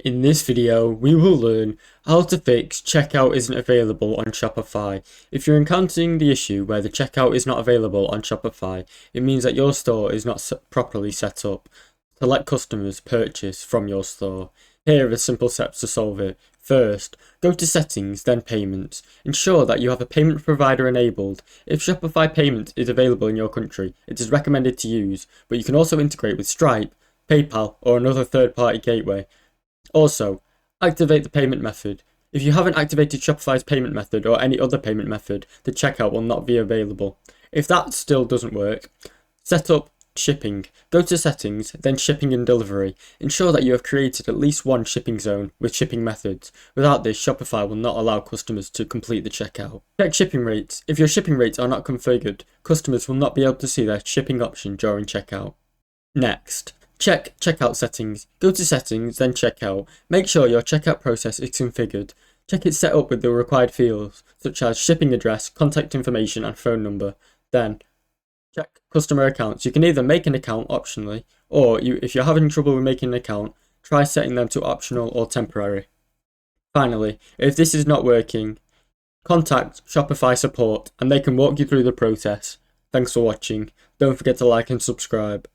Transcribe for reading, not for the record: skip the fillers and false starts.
In this video, we will learn how to fix checkout isn't available on Shopify. If you're encountering the issue where the checkout is not available on Shopify, it means that your store is not properly set up to let customers purchase from your store. Here are the simple steps to solve it. First, go to Settings, then Payments. Ensure that you have a payment provider enabled. If Shopify payment is available in your country, it is recommended to use, but you can also integrate with Stripe, PayPal, or another third-party gateway. Also, activate the payment method. If you haven't activated Shopify's payment method or any other payment method, the checkout will not be available. If that still doesn't work, set up shipping. Go to Settings, then Shipping and Delivery. Ensure that you have created at least one shipping zone with shipping methods. Without this, Shopify will not allow customers to complete the checkout. Check shipping rates. If your shipping rates are not configured, customers will not be able to see their shipping option during checkout. Next, check checkout settings. Go to Settings, then Checkout. Make sure your checkout process is configured. Check it's set up with the required fields, such as shipping address, contact information, and phone number. Then, check customer accounts. You can either make an account optionally, or if you're having trouble with making an account, try setting them to optional or temporary. Finally, if this is not working, contact Shopify support and they can walk you through the process. Thanks for watching. Don't forget to like and subscribe.